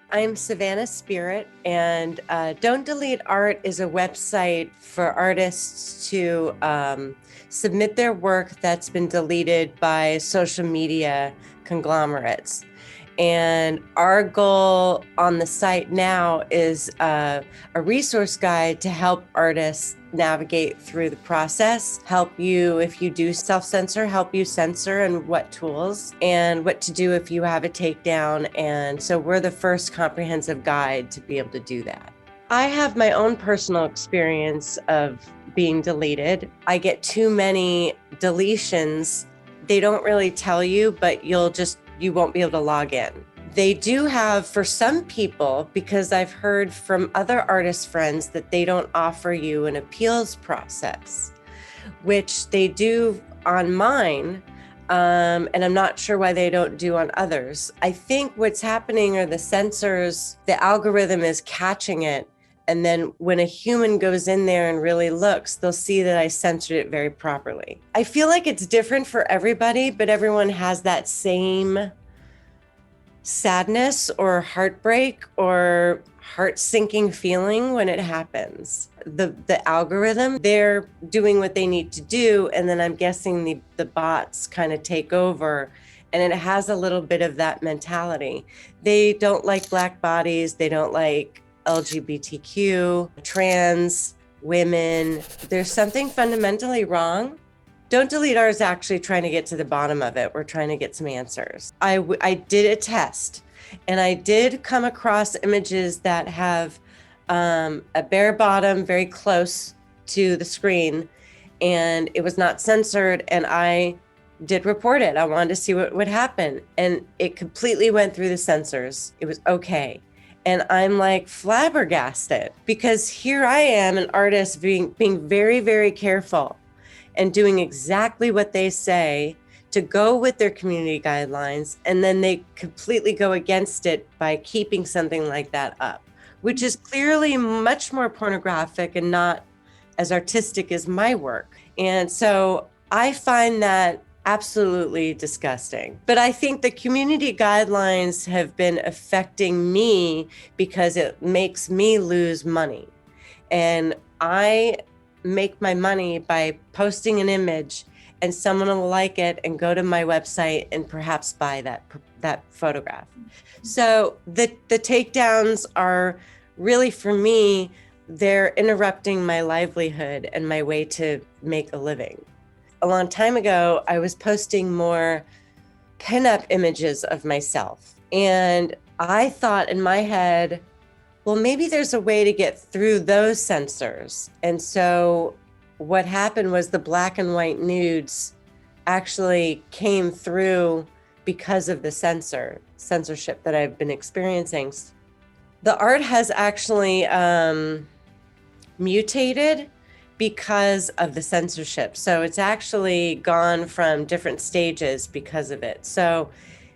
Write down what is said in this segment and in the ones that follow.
I'm Savannah Spirit, and Don't Delete Art is a website for artists to submit their work that's been deleted by social media conglomerates. And our goal on the site now is a resource guide to help artists navigate through the process, help you if you do self-censor, help you censor and what tools, and what to do if you have a takedown. And so we're the first comprehensive guide to be able to do that. I have my own personal experience of being deleted. I get too many deletions. They don't really tell you, but you won't be able to log in. They do have, for some people, because I've heard from other artist friends that they don't offer you an appeals process, which they do on mine. And I'm not sure why they don't do on others. I think what's happening are the censors, the algorithm is catching it. And then when a human goes in there and really looks, they'll see that I censored it very properly. I feel like it's different for everybody, but everyone has that same sadness or heartbreak or heart-sinking feeling when it happens. The algorithm, they're doing what they need to do, and then I'm guessing the bots kind of take over, and it has a little bit of that mentality. They don't like Black bodies, they don't like LGBTQ, trans, women. There's something fundamentally wrong. Don't Delete Art is actually trying to get to the bottom of it. We're trying to get some answers. I did a test, and I did come across images that have a bare bottom very close to the screen, and it was not censored, and I did report it. I wanted to see what would happen, and it completely went through the censors. It was okay. And I'm like flabbergasted, because here I am, an artist being very, very careful and doing exactly what they say to go with their community guidelines. And then they completely go against it by keeping something like that up, which is clearly much more pornographic and not as artistic as my work. And so I find that absolutely disgusting. But I think the community guidelines have been affecting me because it makes me lose money. And I make my money by posting an image, and someone will like it and go to my website and perhaps buy that photograph. So the takedowns are really, for me, they're interrupting my livelihood and my way to make a living. A long time ago, I was posting more pinup images of myself. And I thought in my head, well, maybe there's a way to get through those censors. And so what happened was the black and white nudes actually came through because of the censorship that I've been experiencing. The art has actually mutated because of the censorship. So it's actually gone from different stages because of it. So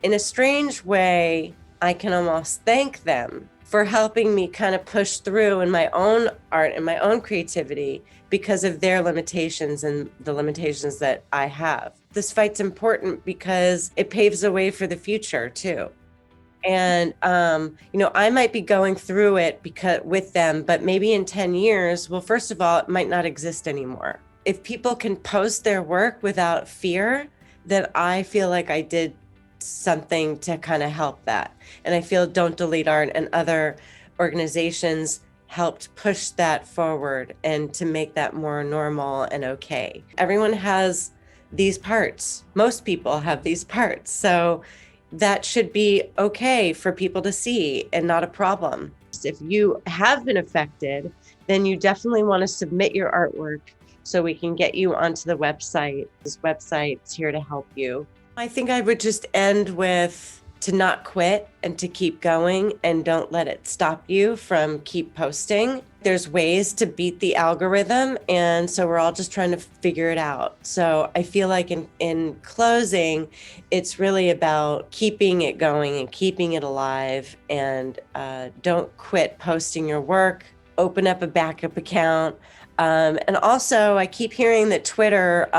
in a strange way, I can almost thank them for helping me kind of push through in my own art and my own creativity because of their limitations and the limitations that I have. This fight's important because it paves the way for the future too. And, I might be going through it with them, but maybe in 10 years, well, first of all, it might not exist anymore. If people can post their work without fear, then I feel like I did something to kind of help that. And I feel Don't Delete Art and other organizations helped push that forward and to make that more normal and okay. Everyone has these parts. Most people have these parts. So that should be okay for people to see and not a problem. If you have been affected, then you definitely want to submit your artwork so we can get you onto the website. This website's here to help you. I think I would just end with to not quit and to keep going, and don't let it stop you from keep posting. There's ways to beat the algorithm, and so we're all just trying to figure it out. So I feel like in closing, it's really about keeping it going and keeping it alive, and don't quit posting your work. Open up a backup account. And also, I keep hearing that Twitter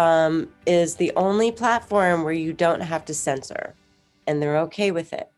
is the only platform where you don't have to censor, and they're okay with it.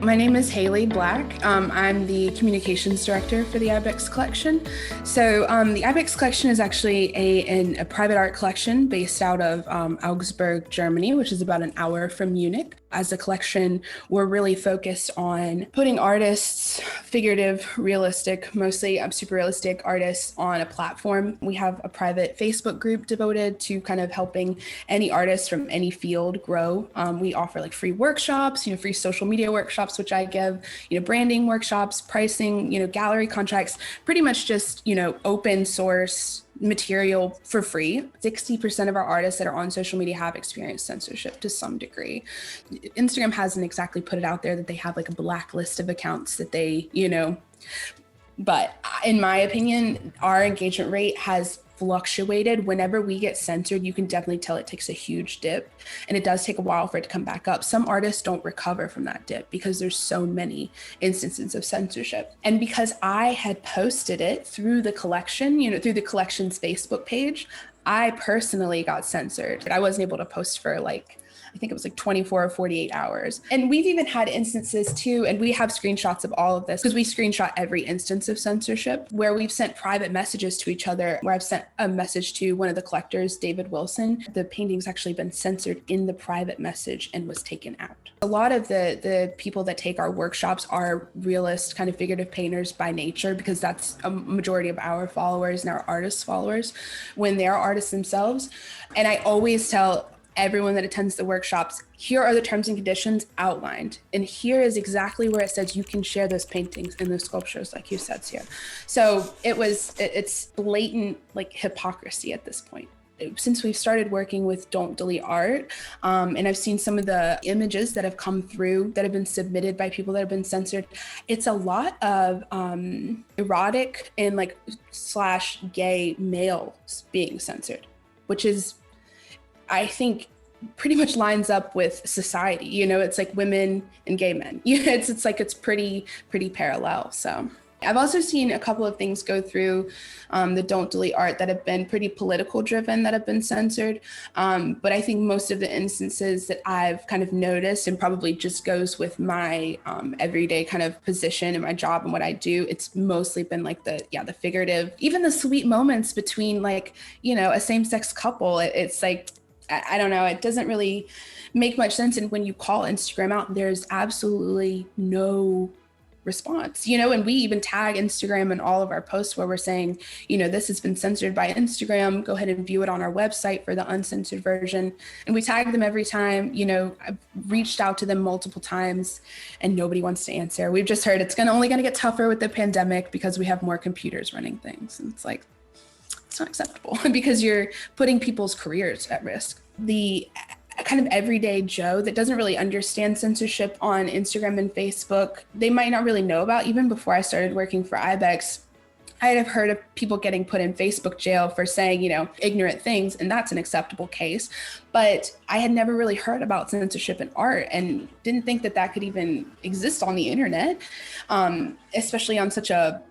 My name is Haley Black. I'm the communications director for the IBEX collection. So the IBEX collection is actually a private art collection based out of Augsburg, Germany, which is about an hour from Munich. As a collection, we're really focused on putting artists, figurative, realistic, mostly super realistic artists on a platform. We have a private Facebook group devoted to kind of helping any artist from any field grow. We offer like free workshops, free social media workshops, which I give, branding workshops, pricing, gallery contracts, pretty much just, open source material for free. 60% of our artists that are on social media have experienced censorship to some degree. Instagram hasn't exactly put it out there that they have like a blacklist of accounts that they, but in my opinion, our engagement rate has fluctuated. Whenever we get censored, you can definitely tell it takes a huge dip, and it does take a while for it to come back up. Some artists don't recover from that dip because there's so many instances of censorship. And because I had posted it through the collection, through the collection's Facebook page, I personally got censored. I wasn't able to post for I think it was 24 or 48 hours. And we've even had instances too, and we have screenshots of all of this because we screenshot every instance of censorship where we've sent private messages to each other, where I've sent a message to one of the collectors, David Wilson. The painting's actually been censored in the private message and was taken out. A lot of the people that take our workshops are realist, kind of figurative painters by nature, because that's a majority of our followers and our artists' followers when they are artists themselves. And I always tell everyone that attends the workshops, here are the terms and conditions outlined. And here is exactly where it says you can share those paintings and those sculptures, like you said here. So it's blatant hypocrisy at this point. Since we've started working with Don't Delete Art, and I've seen some of the images that have come through that have been submitted by people that have been censored, it's a lot of erotic and / gay males being censored, which is, I think, pretty much lines up with society. It's like women and gay men. It's pretty parallel. So I've also seen a couple of things go through the Don't Delete Art that have been pretty political driven, that have been censored. But I think most of the instances that I've kind of noticed, and probably just goes with my everyday kind of position and my job and what I do, it's mostly been the figurative, even the sweet moments between a same-sex couple. It's I don't know, it doesn't really make much sense. And when you call Instagram out, there's absolutely no response, and we even tag Instagram in all of our posts where we're saying, this has been censored by Instagram, go ahead and view it on our website for the uncensored version. And we tag them every time. I've reached out to them multiple times and nobody wants to answer. We've just heard it's only going to get tougher with the pandemic because we have more computers running things. And it's it's not acceptable because you're putting people's careers at risk. The kind of everyday Joe that doesn't really understand censorship on Instagram and Facebook, they might not really know about. Even before I started working for IBEX, I have heard of people getting put in Facebook jail for saying, ignorant things, and that's an acceptable case. But I had never really heard about censorship in art and didn't think that could even exist on the internet, especially on such a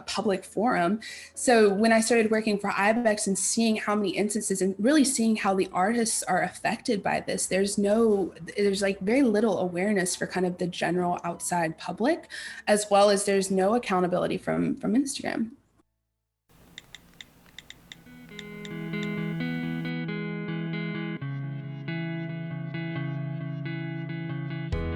public forum. So when I started working for IBEX and seeing how many instances and really seeing how the artists are affected by this, there's very little awareness for kind of the general outside public, as well as there's no accountability from Instagram.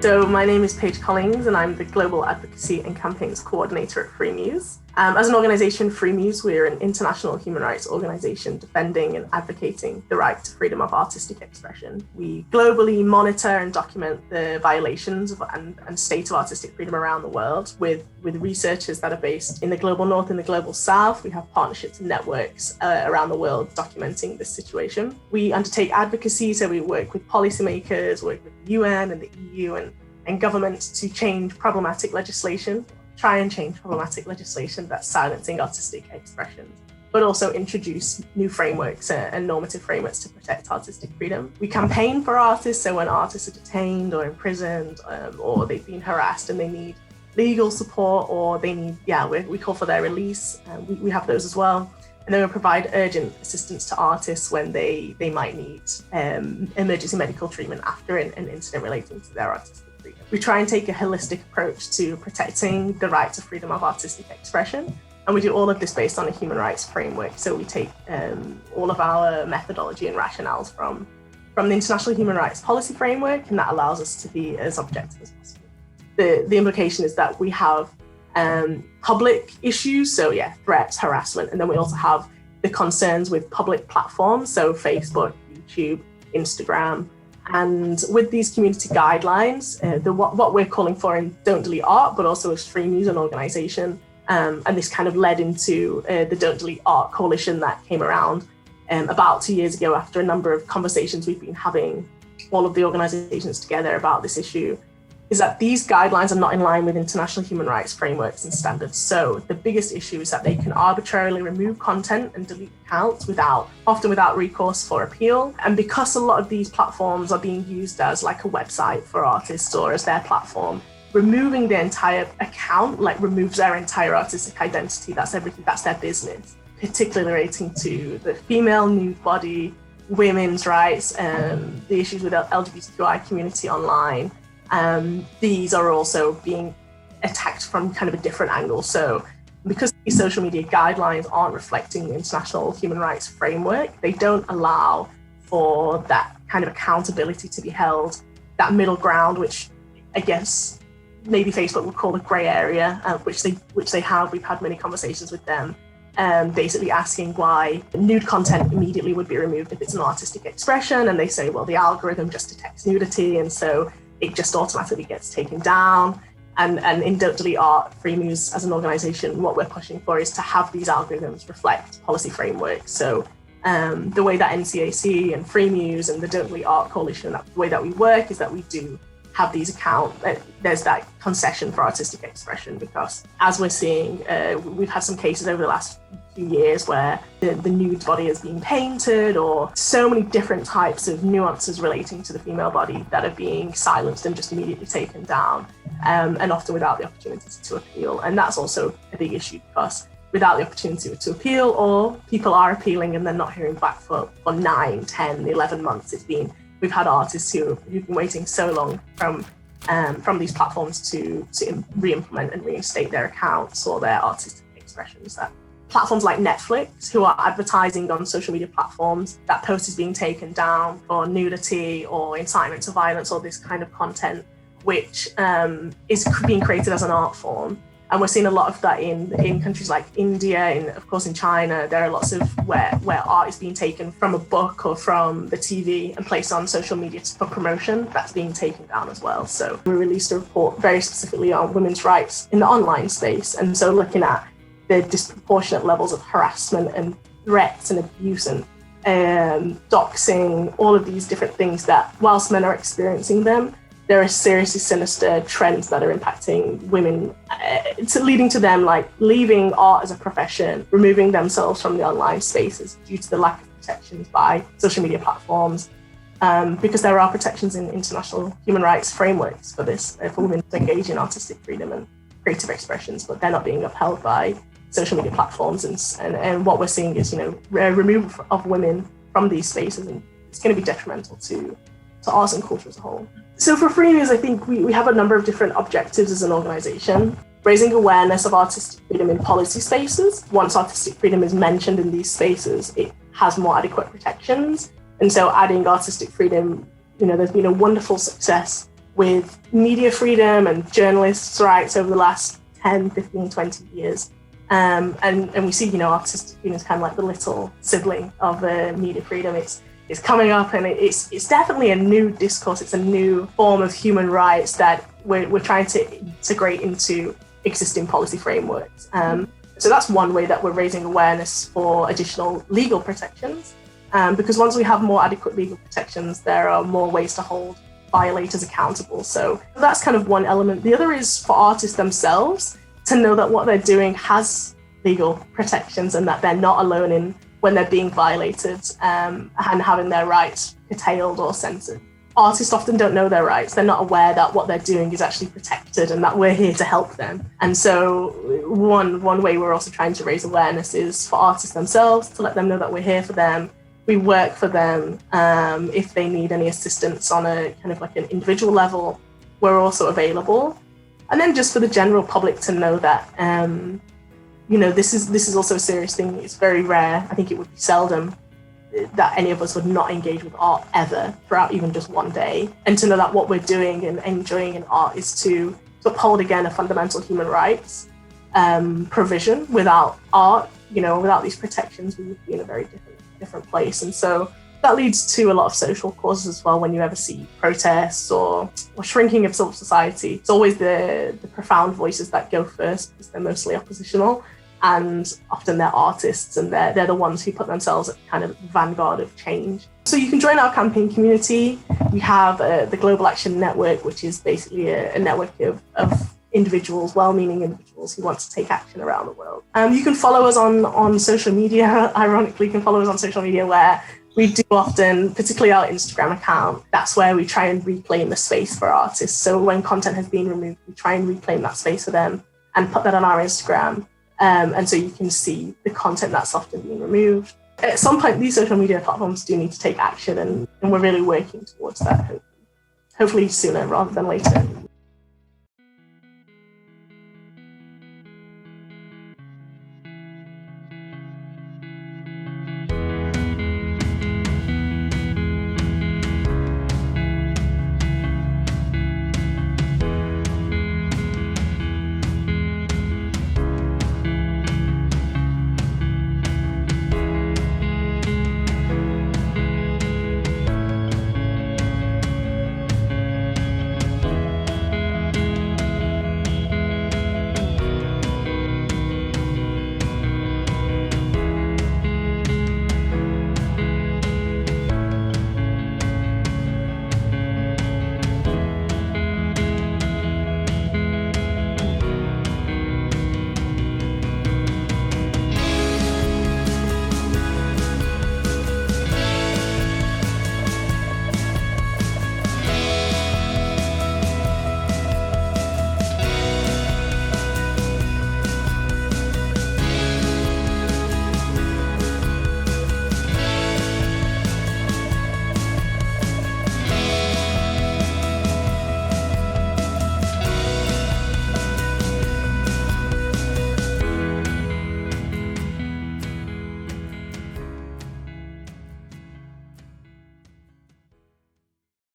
So my name is Paige Collings and I'm the Global Advocacy and Campaigns Coordinator at Freemuse. As an organisation, Freemuse, we're an international human rights organisation defending and advocating the right to freedom of artistic expression. We globally monitor and document the violations of and state of artistic freedom around the world with researchers that are based in the global north and the global south. We have partnerships and networks around the world documenting this situation. We undertake advocacy, so we work with policymakers, work with the UN and the EU and governments to change problematic legislation, try and change problematic legislation that's silencing artistic expression, but also introduce new frameworks and normative frameworks to protect artistic freedom. We campaign for artists, so when artists are detained or imprisoned or they've been harassed and they need legal support or they need, we call for their release, we have those as well. And then we provide urgent assistance to artists when they might need emergency medical treatment after an incident relating to their artistic freedom. We try and take a holistic approach to protecting the right to freedom of artistic expression. And we do all of this based on a human rights framework. So we take all of our methodology and rationales from the International Human Rights Policy Framework, and that allows us to be as objective as possible. The implication is that we have public issues, so yeah, threats, harassment, and then we also have the concerns with public platforms, so Facebook, YouTube, Instagram. And with these community guidelines, what we're calling for in Don't Delete Art, but also as Freemuse, an organization, and this kind of led into the Don't Delete Art coalition that came around about 2 years ago after a number of conversations we've been having, all of the organizations together about this issue, is that these guidelines are not in line with international human rights frameworks and standards. So the biggest issue is that they can arbitrarily remove content and delete accounts often without recourse for appeal. And because a lot of these platforms are being used as like a website for artists or as their platform, removing the entire account removes their entire artistic identity. That's everything, that's their business, particularly relating to the female nude body, women's rights, the issues with the LGBTQI community online. These are also being attacked from kind of a different angle. So because these social media guidelines aren't reflecting the international human rights framework, they don't allow for that kind of accountability to be held, that middle ground, which I guess maybe Facebook would call a grey area, which they have. We've had many conversations with them, basically asking why nude content immediately would be removed if it's an artistic expression. And they say, well, the algorithm just detects nudity, and so it just automatically gets taken down. And in Don't Delete Art, Freemuse as an organization, what we're pushing for is to have these algorithms reflect policy frameworks. So the way that NCAC and Freemuse and the Don't Delete Art Coalition, the way that we work is that we do have these accounts, there's that concession for artistic expression, because as we're seeing, we've had some cases over the last few years where the nude body is being painted, or so many different types of nuances relating to the female body that are being silenced and just immediately taken down, and often without the opportunity to appeal. And that's also a big issue, because without the opportunity to appeal, or people are appealing and they're not hearing back for 9, 10, 11 months. We've had artists who've been waiting so long from these platforms to re-implement and reinstate their accounts or their artistic expressions. That platforms like Netflix, who are advertising on social media platforms, that post is being taken down for nudity or incitement to violence or this kind of content, which is being created as an art form. And we're seeing a lot of that in countries like India, and of course in China. There are lots of where art is being taken from a book or from the TV and placed on social media for promotion. That's being taken down as well. So we released a report very specifically on women's rights in the online space. And so looking at the disproportionate levels of harassment and threats and abuse and doxing, all of these different things that whilst men are experiencing them, there are seriously sinister trends that are impacting women, leading to them leaving art as a profession, removing themselves from the online spaces due to the lack of protections by social media platforms, because there are protections in international human rights frameworks for this, for women to engage in artistic freedom and creative expressions, but they're not being upheld by social media platforms. And what we're seeing is, removal of women from these spaces, and it's going to be detrimental to arts and culture as a whole. So for Freemuse, I think we have a number of different objectives as an organization. Raising awareness of artistic freedom in policy spaces. Once artistic freedom is mentioned in these spaces, it has more adequate protections. And so adding artistic freedom, there's been a wonderful success with media freedom and journalists' rights over the last 10, 15, 20 years. And we see, artistic freedom is kind of like the little sibling of media freedom. It's coming up, and it's definitely a new discourse. It's a new form of human rights that we're trying to integrate into existing policy frameworks. So that's one way that we're raising awareness for additional legal protections, because once we have more adequate legal protections, there are more ways to hold violators accountable. So that's kind of one element. The other is for artists themselves to know that what they're doing has legal protections and that they're not alone in when they're being violated and having their rights curtailed or censored. Artists often don't know their rights. They're not aware that what they're doing is actually protected and that we're here to help them. And so one way we're also trying to raise awareness is for artists themselves, to let them know that we're here for them. We work for them if they need any assistance on a kind of like an individual level. we're also available. And then just for the general public to know that, this is also a serious thing. It's very rare. I think it would be seldom that any of us would not engage with art ever throughout even just one day. And to know that what we're doing and enjoying in art is to uphold, again, a fundamental human rights provision. Without art, without these protections, we would be in a very different place. And so that leads to a lot of social causes as well. When you ever see protests or shrinking of civil society, it's always the profound voices that go first, because they're mostly oppositional, and often they're artists, and they're the ones who put themselves at kind of vanguard of change. So you can join our campaign community. We have the Global Action Network, which is basically a network of individuals, well-meaning individuals who want to take action around the world. You can follow us on social media. Ironically, you can follow us on social media, where we do often, particularly our Instagram account, that's where we try and reclaim the space for artists. So when content has been removed, we try and reclaim that space for them and put that on our Instagram. And so you can see the content that's often being removed. At some point, these social media platforms do need to take action, and we're really working towards that, hopefully sooner rather than later.